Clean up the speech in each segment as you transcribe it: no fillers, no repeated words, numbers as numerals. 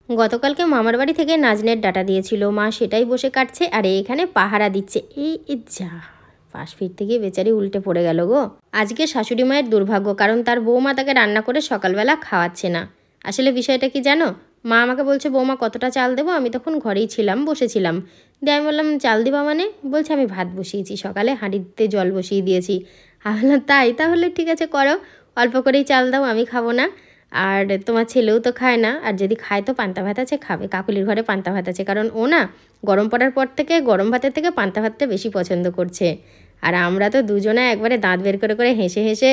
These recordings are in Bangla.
গতকালকে মামার বাড়ি থেকে নাজনের ডাটা দিয়েছিল, মা সেটাই বসে কাটছে আর এখানে পাহারা দিচ্ছে। এই যা পাশ ফিরতে গিয়ে বেচারি উল্টে পড়ে গেল গো। আজকে শাশুড়ি মায়ের দুর্ভাগ্য, কারণ তার বৌমা তাকে রান্না করে সকালবেলা খাওয়াচ্ছে না। আসলে বিষয়টা কি জানো, মা আমাকে বলছে বৌমা কতটা চাল দেবো, আমি তখন ঘরেই ছিলাম, বসেছিলাম। দিয়ে আমি বললাম চাল দিবা মানে? বলছে আমি ভাত বসিয়েছি, সকালে হাঁড়িতে জল বসিয়ে দিয়েছি। আমি বললাম তাই, তাহলে ঠিক আছে করো, অল্প করেই চাল দাও, আমি খাবো না। আর তোমার ছেলেও তো খায় না, আর যদি খায় তো পান্তা ভাত আছে, খাবে। কাকুলির ঘরে পান্তা ভাত আছে, কারণ ও না গরম পড়ার পর থেকে গরম ভাতের থেকে পান্তা ভাতটা বেশি পছন্দ করছে। আর আমরা তো দুজনে একবারে দাঁত বের করে করে হেসে হেসে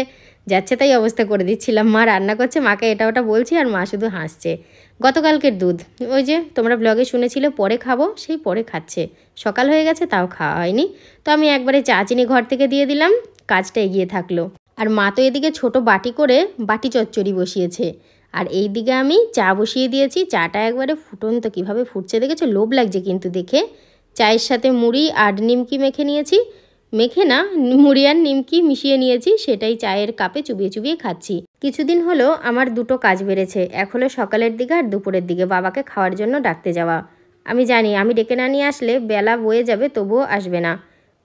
যাচ্ছে তাই অবস্থা করে দিচ্ছিলাম। মা রান্না করছে, মাকে এটা ওটা বলছি, আর মা শুধু হাসছে। গতকালকের দুধ ওই যে তোমরা ব্লগে শুনেছিলে পরে খাবো, সেই পরে খাচ্ছে। সকাল হয়ে গেছে তাও খাওয়া হয়নি। তো আমি একবারে চা চিনি ঘর থেকে দিয়ে দিলাম, কাজটা এগিয়ে থাকলো। আর মা তো এদিকে ছোট বাটি করে বাটি চচ্চড়ি বসিয়েছে, আর এই দিকে আমি চা বসিয়ে দিয়েছি। চাটা একবারে ফুটন্ত কীভাবে ফুটছে দেখেছো, লোভ লাগছে কিন্তু দেখে। চায়ের সাথে মুড়ি আর নিমকি মেখে নিয়েছি, মেখে না মুড়ি আর নিমকি মিশিয়ে নিয়েছি, সেটাই চায়ের কাপে চুবিয়ে চুবিয়ে খাচ্ছি। কিছুদিন হলো আমার দুটো কাজ বেড়েছে, এক হলো সকালের দিকে আর দুপুরের দিকে বাবাকে খাওয়ার জন্য ডাকতে যাওয়া। আমি জানি আমি ডেকে না নিয়ে আসলে বেলা বয়ে যাবে, তবুও আসবে না।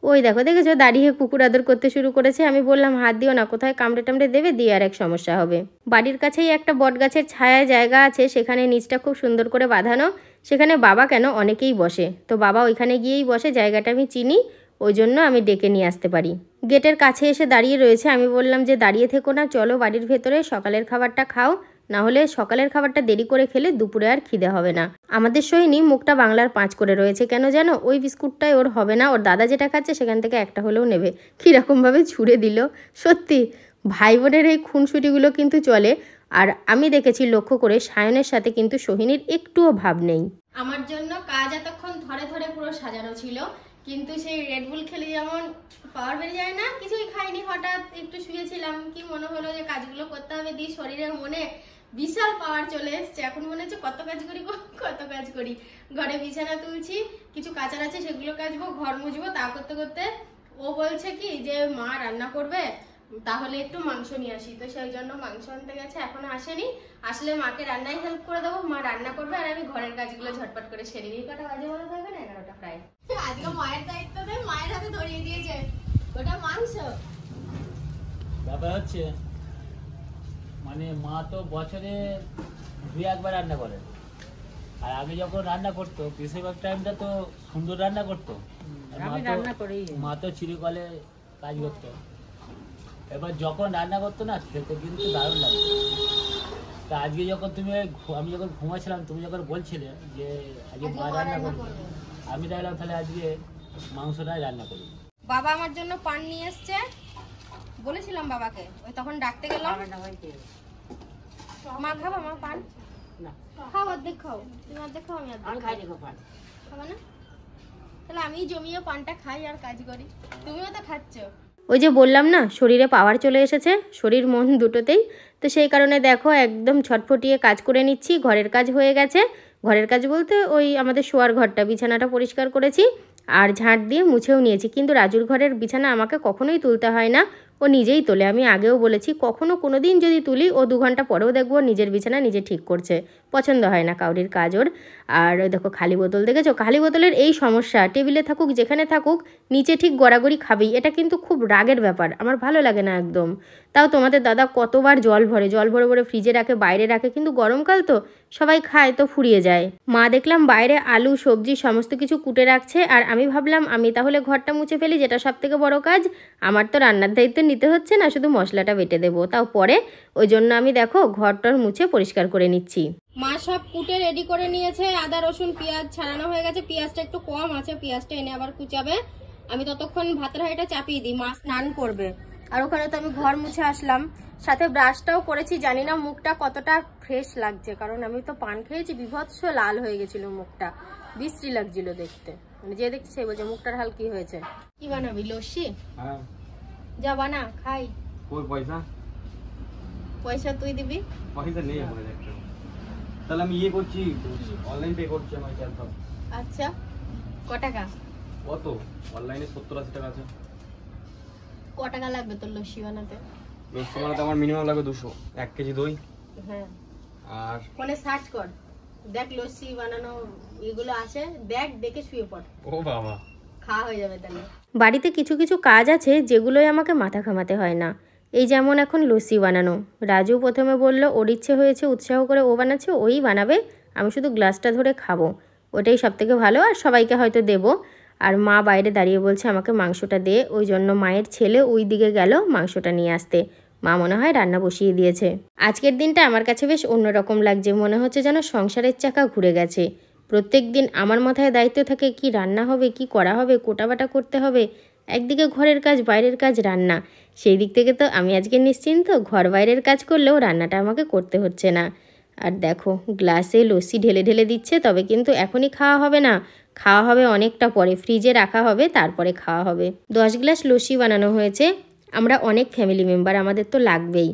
ওই দেখো দেখেছো দাঁড়িয়ে কুকুর আদর করতে শুরু করেছে। আমি বললাম হাত দিও না, কোথায় কামড়ে টামড়ে দেবে, দিয়ে আর এক সমস্যা হবে। বাড়ির কাছেই একটা বট গাছের ছায়া জায়গা আছে, সেখানে নিচটা খুব সুন্দর করে বাঁধানো, সেখানে বাবা কেন অনেকেই বসে, তো বাবা ওইখানে গিয়েই বসে, জায়গাটা আমি চিনি, ওই জন্য আমি ডেকে নিয়ে আসতে পারি। গেটের কাছে এসে দাঁড়িয়ে রয়েছে, আমি বললাম যে দাঁড়িয়ে থেকো না, চলো বাড়ির ভেতরে সকালের খাবারটা খাও, না হলে সকালের খাবারটা দেরি করে খেলে দুপুরে আর খিদে হবে না। আমাদের সোহিনী মুখটা বাংলার 5 করে রয়েছে, কেন জানো, ওই বিস্কুটটাই ওর হবে না, ওর দাদা যেটা খাচ্ছে সেখান থেকে একটা হলেও নেবে। কীরকমভাবে ছুঁড়ে দিল। সত্যি ভাই বোনের এই খুনসুটিগুলো কিন্তু চলে। আর আমি দেখেছি লক্ষ্য করে সায়নের সাথে কিন্তু সোহিনীর একটুও ভাব নেই। আমার জন্য কাজ এতক্ষণ ধরে ধরে পুরো সাজানো ছিল, কিন্তু সেই রেডবুল খেলে যেমন পাওয়ার বেরিয়ে যায় না, কিছুই খাইনি, হঠাৎ একটু শুয়েছিলাম, কি মনে হলো যে কাজগুলো করতে হবে, দিয়ে শরীরের মনে বিশাল পাওয়ার চলে এসছে। এখন মনে হচ্ছে কত কাজ করি কত কাজ করি। ঘরে বিছানা তুলছি, কিছু কাচার আছে সেগুলো কাচবো, ঘর মুছবো, তা করতে করতে ও বলছে কি যে মা রান্না করবে, তাহলে একটু মাংস নিয়ে আসি। তো সেই জন্য মাংস আনতে গেছে, এখনো আসেনি, আসলে মাকে রান্নায় হেল্প করে দেবো, মা রান্না করবে আর আমি ঘরের কাজগুলো ঝটপট করে সেরে নিই। কটা বাজে বলো থাকবে না, 11টা প্রায়। আজকে মায়ের দায়িত্ব দেয়, মায়ের হাতে ধরিয়ে দিয়েছে ওটা মাংস। ব্যাপার হচ্ছে মানে মা তো বছরে 2-1 বার রান্না করে, আর আগে যখন রান্না করতো বেশিরভাগ টাইমটা তো সুন্দর রান্না করতো, মা তো চিরকালে কাজ করতো। এবার যখন রান্না করতো না খেতে কিন্তু দারুণ লাগতো। তা আজকে যখন আমি যখন ঘুমাচ্ছিলাম, তুমি যখন বলছিলে যে আজকে মা রান্না করবে, আমি দেখলাম তাহলে আজকে মাংসটাই রান্না করি। বাবা আমার জন্য পান নিয়ে এসছে, বলেছিলাম বাবাকে, ওই তখন ডাকতে গেলাম। মা খাবা মা পান? না খাও, অর্ধেক খাও, তুমি অর্ধেক খাও, আমি অর্ধেক খাই। পান খাবা না? তাহলে আমি জমিয়ে পানটা খাই আর কাজ করি, তুমিও তো খাচ্ছ। ওই যে বললাম না শরীরে পাওয়ার চলে এসেছে, শরীর মন দুটোতেই। তো সেই কারণে দেখো একদম ছটফটিয়ে কাজ করে নিচ্ছি। ঘরের কাজ হয়ে গেছে, ঘরের কাজ বলতে ওই আমাদের শোয়ার ঘরটা, বিছানাটা পরিষ্কার করেছি আর ঝাঁট দিয়ে মুছেও নিয়েছি। কিন্তু রাজুর ঘরের বিছানা আমাকে কখনোই তুলতে হয় না, ও নিজেই তোলে। আমি আগেও বলেছি কখনো কোনো দিন যদি তুলি, ও 2 ঘন্টা পরেও দেখবো নিজের বিছানা নিজে ঠিক করছে, পছন্দ হয় না কাউরির কাজ ওর। আর দেখো খালি বোতল দেখেছো, খালি বোতলের এই সমস্যা, টেবিলে থাকুক যেখানে থাকুক নিচে ঠিক গড়াগড়ি খাবেই, এটা কিন্তু খুব রাগের ব্যাপার, আমার ভালো লাগে না একদম। তাও তোমাদের দাদা কতবার জল ভরে ভরে ফ্রিজে রাখে, বাইরে রাখে, কিন্তু গরমকাল তো সবাই খায় তো ফুরিয়ে যায়। মা দেখলাম বাইরে আলু সবজি সমস্ত কিছু কুটে রাখছে, আর আমি ভাবলাম আমি তাহলে ঘরটা মুছে ফেলি, যেটা সব থেকে বড় কাজ। আমার তো রান্নার দায়িত্ব নিতে হচ্ছে না, শুধু মশলাটা বেটে দেবো, তাও পরে। ওই জন্য আমি দেখো ঘরটার মুছে পরিষ্কার করে নিচ্ছি। মা সব কুটে রেডি করে নিয়েছে, আদা রসুন পেঁয়াজ ছাড়ানো হয়ে গেছে, পেঁয়াজটা একটু কম আছে, পেঁয়াজটা এনে আবার কুচাবে। আমি ততক্ষণ ভাতের হাঁড়িটা চাপিয়ে দিই, মা স্নান করবে। আর ওখানে তো আমি ঘর মুছে আসলাম, সাথে ব্রাশটাও করেছি। জানি না মুখটা কতটা ফ্রেশ লাগছে, কারণ আমি তো পান খেয়েছি, বিভৎস লাল হয়ে গেছিল মুখটা, বিশ্রী লাগছিল দেখতে। মানে যে দেখছি সেই বলছে মুখটার হাল কি হয়েছে। কি বানাবি, লস্যি? হ্যাঁ যা বানা খাই। কই পয়সা? পয়সা তুই দিবি। পয়সা নেই আমার কাছে, তাহলে আমি ইয়ে করছি, অনলাইন পে করছি আমার ক্যাশ। আচ্ছা ক টাকা? কত অনলাইনে 70-80 টাকা আছে। ক টাকা লাগবে তোর লস্যি বানাতে? লস্যি বানাতে আমার মিনিমাম লাগবে 200, 1 কেজি দই। হ্যাঁ আর ফোনে সার্চ কর দেখ লস্যি বানানো এগুলো আছে, দেখ দেখে শুয়ে পড়, ও বাবা, খাওয়া হয়ে যাবে তাহলে। বাড়িতে কিছু কিছু কাজ আছে যেগুলোই আমাকে মাথা ঘামাতে হয় না। এই যেমন এখন লস্যি বানানো, রাজু প্রথমে বলল ওর ইচ্ছে হয়েছে, উৎসাহ করে ও বানাচ্ছে, ওই বানাবে, আমি শুধু গ্লাসটা ধরে খাবো, ওটাই সব থেকে ভালো, আর সবাইকে হয়তো দেবো। আর মা বাইরে দাঁড়িয়ে বলছে আমাকে মাংসটা দে, ওই জন্য মায়ের ছেলে ওই দিকে গেল মাংসটা নিয়ে আসতে। মা মনে হয় রান্না বসিয়ে দিয়েছে। আজকের দিনটা আমার কাছে বেশ অন্যরকম লাগছে, মনে হচ্ছে যেন সংসারের চাকা ঘুরে গেছে। প্রত্যেক দিন আমার মাথায় দায়িত্ব থাকে কি রান্না হবে, কি করা হবে, কোটাবাটা করতে হবে, একদিকে ঘরের কাজ, বাইরের কাজ, রান্না। সেই দিক থেকে তো আমি আজকে নিশ্চিন্ত, ঘর বাইরের কাজ করলেও রান্নাটা আমাকে করতে হচ্ছে না। আর দেখো গ্লাসে লস্যি ঢেলে ঢেলে দিচ্ছে, তবে কিন্তু এখনই খাওয়া হবে না, খাওয়া হবে অনেকটা পরে, ফ্রিজে রাখা হবে, তারপরে খাওয়া হবে। 10 গ্লাস লস্যি বানানো হয়েছে, আমরা অনেক ফ্যামিলি মেম্বার, আমাদের তো লাগবেই।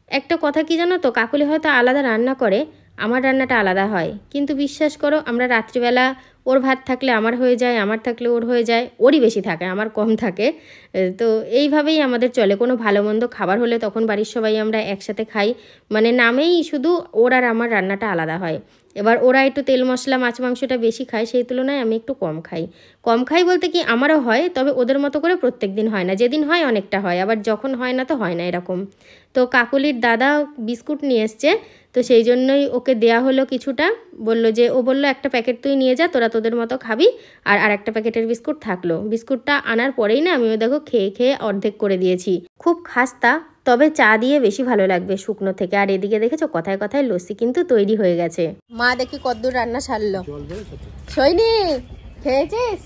একটা কথা কি জানো তো, কাকুলি হয়তো আলাদা রান্না করে, আমার রান্নাটা আলাদা হয়, কিন্তু বিশ্বাস করো আমরা রাত্রিবেলা ওর ভাত থাকলে আমার হয়ে যায়, আমার থাকলে ওর হয়ে যায়, ওরই বেশি থাকে আমার কম থাকে। তো এইভাবেই আমাদের চলে, কোনো ভালো মন্দ খাবার হলে তখন বাড়ির সবাই আমরা একসাথে খাই, মানে নামেই শুধু ওর আর আমার রান্নাটা আলাদা হয়। এবার ওরা একটু তেল মশলা মাছ মাংসটা বেশি খায়, সেই তুলনায় আমি একটু কম খাই। কম খাই বলতে কি আমারও হয়, তবে ওদের মতো করে প্রত্যেক দিন হয় না, যেদিন হয় অনেকটা হয়, আবার যখন হয় না তো হয় না এরকম। তো কাকুলির দাদা বিস্কুট নিয়ে এসছে, তো সেই জন্যই ওকে দেয়া হলো কিছুটা, ও বললো একটা প্যাকেট তুই নিয়ে যা, তোরা তোদের মতো খাবি, আর আরেকটা প্যাকেটের বিস্কুট থাকলো। বিস্কুটটা আনার পরেই না আমিও দেখো খেয়ে খেয়ে অর্ধেক করে দিয়েছি। খুব খাস্তা, তবে চা দিয়ে বেশি ভালো লাগবে শুকনো থেকে। আর এদিকে দেখেছো কথায় কথায় লস্যি কিন্তু তৈরি হয়ে গেছে। মা দেখি কদ্দূর রান্না সারলো। সৈনি খেয়েছিস?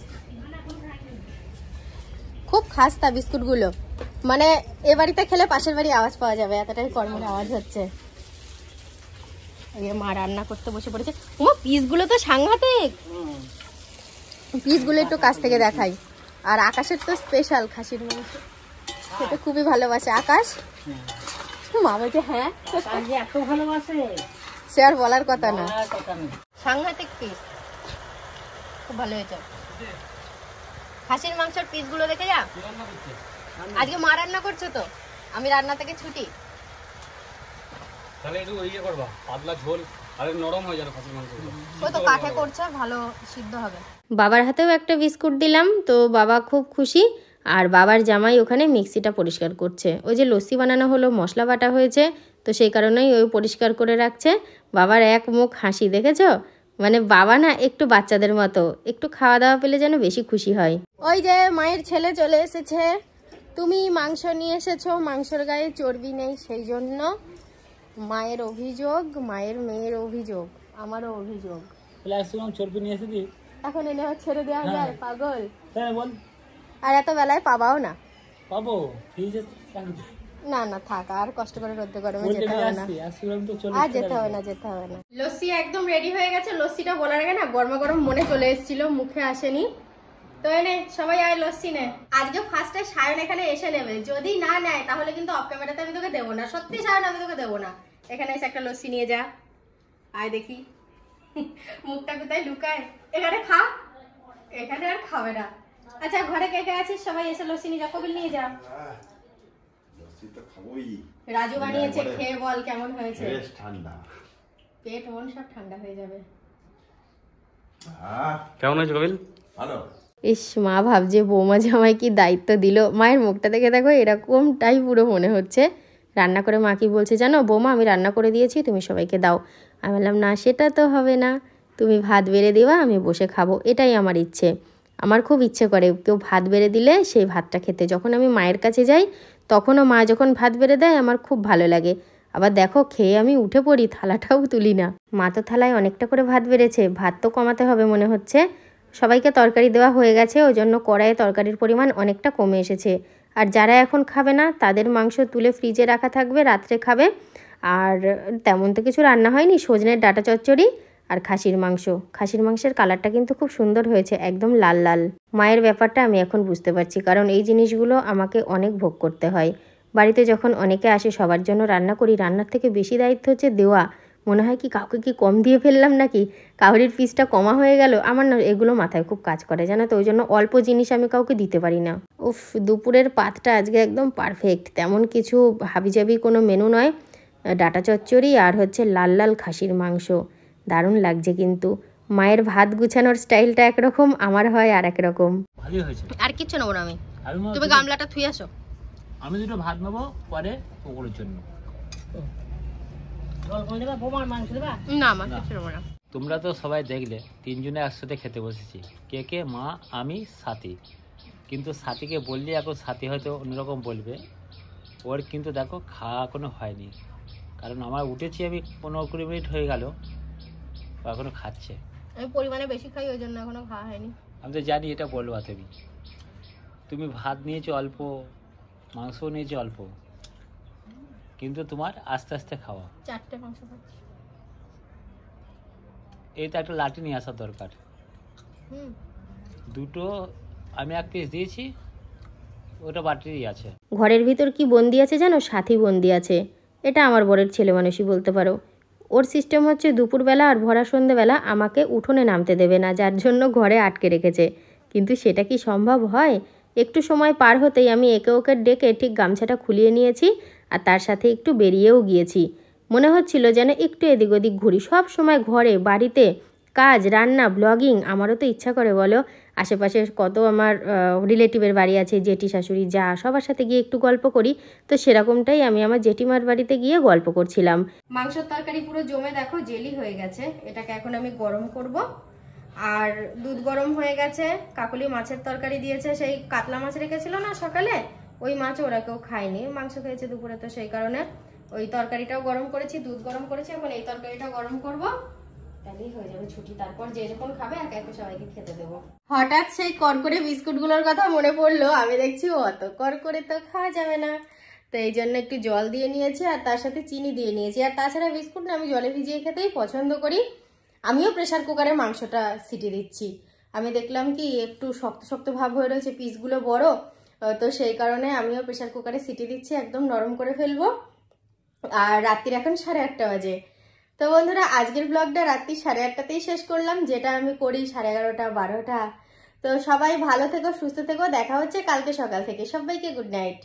খুব খাস্তা বিস্কুটগুলো, মানে এ বাড়িতে খেলে পাশের বাড়ি আওয়াজ পাওয়া যাবে, এতটাই কর্মের আওয়াজ হচ্ছে। মা রান্না করতে বসে পড়েছে। ও পিসগুলো তো সাংঘাতিক, পিসগুলো একটু কাছ থেকে দেখাই। আর আকাশের তো স্পেশাল খাসির মাংস খেতে খুবই ভালোবাসে আকাশ। মা বলছে হ্যাঁ এত ভালোবাসে, সে আর বলার কথা না, সাংঘাতিক পিস, খুব ভালো হয়েছে। খাসির মাংসের পিসগুলো দেখে যা। আজকে মা রান্না করছে তো, আমি রান্না থেকে ছুটি। তাহলে একটু ইয়ে করবা, পাতলা ঝোল, আর নরম হয়ে যাবে খাসির মাংস। ও তো কাঠে করছে, ভালো সিদ্ধ হবে। বাবার হাতেও একটা বিস্কুট দিলাম, তো বাবা খুব খুশি। আর বাবার জামাই ওখানে মিক্সিটা পরিষ্কার করছে, ওই যে লস্যি বানানো হলো, মশলা বাটা হয়েছে, তো সেই কারণেই ওই পরিষ্কার করে রাখছে। বাবার এক মুখ হাসি দেখেছো, মানে বাবা না একটু বাচ্চাদের মতো, একটু খাওয়া দাওয়া পেলে যেন বেশি খুশি হয়। ওই যে মায়ের ছেলে চলে এসেছে, তুমি মাংস নিয়ে এসেছো, মাংসের গায়ে চর্বি নেই, সেই জন্য মায়ের অভিযোগ, মায়ের মেয়ের অভিযোগ, আমারও অভিযোগ। চর্বি নিয়ে এসে দি, এখন এনে ছেড়ে দেওয়া যায়? পাগল। হ্যাঁ বল, আর এত বেলায় পাবাও না, পাবো ফ্রিজে না না থাক, আর কষ্ট করে রোদ্দে গরমে যেতে হবে না, আর যেতে হবে না, যেতে হবে না। লস্যি একদম রেডি হয়ে গেছে। লস্যিটা বলার আগে না গরম গরম মনে চলে এসেছিল, মুখে আসেনি। তো এনে সবাই আয় লস্যি নে। আজকে ফার্স্টে সায়ন এখানে এসে নেবে, যদি না নেয় তাহলে কিন্তু অফ ক্যামেরাতে আমি তোকে দেবো না, সত্যি সায়ন আমি তোকে দেবো না। এখানে এসে একটা লস্যি নিয়ে যা, আয় দেখি মুখটা কোথায় লুকায়, এখানে খা, এখানে আর খাবে না। আচ্ছা ঘরে কে কে আছিস সবাই এসে লস্যি নিয়ে যা, কবিল নিয়ে যা। রাজু বানিয়েছে, খেয়ে বল কেমন হয়েছে। পেট মন সব ঠান্ডা হয়ে যাবে। কেমন হয়েছে কবিল? ভালো। ইস, মা ভাবছে বৌমা জামাই কি দায়িত্ব দিল। মায়ের মুখটা দেখে দেখো এরকমটাই পুরো মনে হচ্ছে। রান্না করে মা কি বলছে জানো, বৌমা আমি রান্না করে দিয়েছি, তুমি সবাইকে দাও। আমি বললাম না সেটা তো হবে না, তুমি ভাত বেড়ে দিবা, আমি বসে খাবো, এটাই আমার ইচ্ছে। আমার খুব ইচ্ছে করে কেউ ভাত বেড়ে দিলে সেই ভাতটা খেতে। যখন আমি মায়ের কাছে যাই তখনও মা যখন ভাত বেড়ে দেয় আমার খুব ভালো লাগে। আবার দেখো খেয়ে আমি উঠে পড়ি, থালাটাও তুলি না। মা তো থালায় অনেকটা করে ভাত বেড়েছে, ভাত তো কমাতে হবে মনে হচ্ছে। সবাইকে তরকারি দেওয়া হয়ে গেছে, ওই জন্য কড়াইয়ে তরকারির পরিমাণ অনেকটা কমে এসেছে। আর যারা এখন খাবে না তাদের মাংস তুলে ফ্রিজে রাখা থাকবে, রাত্রে খাবে। আর তেমন তো কিছু রান্না হয়নি, সজনের ডাঁটা চচ্চড়ি আর খাসির মাংস। খাসির মাংসের কালারটা কিন্তু খুব সুন্দর হয়েছে, একদম লাল লাল। মায়ের ব্যাপারটা আমি এখন বুঝতে পারছি, কারণ এই জিনিসগুলো আমাকে অনেক ভোগ করতে হয়। বাড়িতে যখন অনেকে আসে সবার জন্য রান্না করি, রান্নার থেকে বেশি দায়িত্ব হচ্ছে দেওয়া। মনে হয় কি কাউকে কি কম দিয়ে ফেললাম নাকি, কাউরির পিসটা কমা হয়ে গেল, আমার না এগুলো মাথায় খুব কাজ করে জানো তো, ওই জন্য অল্প জিনিস আমি কাউকে দিতে পারি না। উফ, দুপুরের পাতটা আজকে একদম পারফেক্ট, তেমন কিছু হাবিজাবি কোনো মেনু নয়, ডাঁটা চচ্চড়ি আর হচ্ছে লাল লাল খাসির মাংস। দারুণ লাগছে কিন্তু। মায়ের ভাত গুছানোর স্টাইলটা একরকম, আমার হয় আর একরকম। ভালোই হয়েছে। আর কিচ্ছু নেবো না আমি, আমি তুমি গামলাটা থুই আসো। আমি দুটো ভাত নেবো পরে পকোড়ের জন্য। না আমার কিচ্ছু নেবো না। তোমরা তো সবাই দেখলে তিনজনে একসাথে খেতে বসেছি, কে কে, মা, আমি, সাথী। কিন্তু সাথীকে বললে এখন সাথী হয়তো অন্যরকম বলবে, ওর কিন্তু দেখো খাওয়া কোনো হয়নি। কারণ আমার উঠেছি আমি 15-20 মিনিট হয়ে গেল, ও এখনো খাচ্ছে। আমি পরিমাণে বেশি খাই, ওই জন্য এখনো খাওয়া হয়নি। আমি তো জানি এটা বলবা তুমি। তুমি ভাত নিয়েছো অল্প, মাংসও নিয়েছো অল্প, কিন্তু তোমার আস্তে আস্তে খাওয়া। 4টে মাংস খাচ্ছি। এই তো একটা লাঠি নিয়ে আসা দরকার। দুটো আমি 1 পিস দিয়েছি, ওটা বাটিরই আছে। ঘরের ভিতর কি বন্দি আছে জানো? সাথী বন্দি আছে। এটা আমার বরের ছেলে মানুষই বলতে পারো। ওর সিস্টেম হচ্ছে দুপুরবেলা আর ভরা সন্ধ্যেবেলা আমাকে উঠোনে নামতে দেবে না, যার জন্য ঘরে আটকে রেখেছে। কিন্তু সেটা কি সম্ভব হয়? একটু সময় পার হতেই আমি একে ওকে ডেকে ঠিক গামছাটা খুলিয়ে নিয়েছি, আর তার সাথে একটু বেরিয়েও গিয়েছি। মনে হচ্ছিল যেন একটু এদিক ওদিক ঘুরি। সব সময় ঘরে বাড়িতে কাজ, রান্না, ব্লগিং। আমারও তো ইচ্ছা করে বলো, আশেপাশে কত আমার রিলেটিভের বাড়ি আছে, জেঠি শাশুড়ি যা, সবার সাথে গিয়ে একটু গল্প করি। তো সেরকমটাই আমি আমার জেঠিমার বাড়িতে গিয়ে গল্প করছিলাম। মাংসের তরকারি পুরো জমে দেখো জেলি হয়ে গেছে। এটাকে এখন আমি গরম করব। আর দুধ গরম হয়ে গেছে। কাকুলি মাছের তরকারি দিয়েছে, সেই কাতলা মাছ রেখেছিল না সকালে, ওই মাছ ওরা কেউ খায়নি, মাংস খেয়েছে দুপুরে, তো সেই কারণে ওই তরকারিটাও গরম করেছি, দুধ গরম করেছি। এখন এই তরকারিটাও গরম করব, তাহলেই হয়ে যাবে ছুটি। তারপর যে যখন খাবে একে একে সবাইকে খেতে দেবো। হঠাৎ সেই করকরে বিস্কুটগুলোর কথা মনে পড়লো। আমি দেখছি অত করকরে তো খাওয়া যাবে না, তো এই জন্য একটু জল দিয়ে নিয়েছি আর তার সাথে চিনি দিয়ে নিয়েছি। আর তাছাড়া বিস্কুট না, আমি জলে ভিজিয়ে খেতেই পছন্দ করি। আমিও প্রেসার কুকারে মাংসটা সিটি দিচ্ছি। আমি দেখলাম কি একটু শক্ত শক্ত ভাব হয়ে রয়েছে, পিসগুলো বড়, তো সেই কারণে আমিও প্রেসার কুকারে সিটি দিচ্ছি, একদম নরম করে ফেলবো। আর রাত্রির এখন 8:30 বাজে। তো বন্ধুরা, আজকের ব্লগটা রাত্রি 8:30তেই শেষ করলাম, যেটা আমি করি 11:30, 12টা। তো সবাই ভালো থেকো, সুস্থ থেকো, দেখা হচ্ছে কালকে সকাল থেকে। সবাইকে গুড নাইট।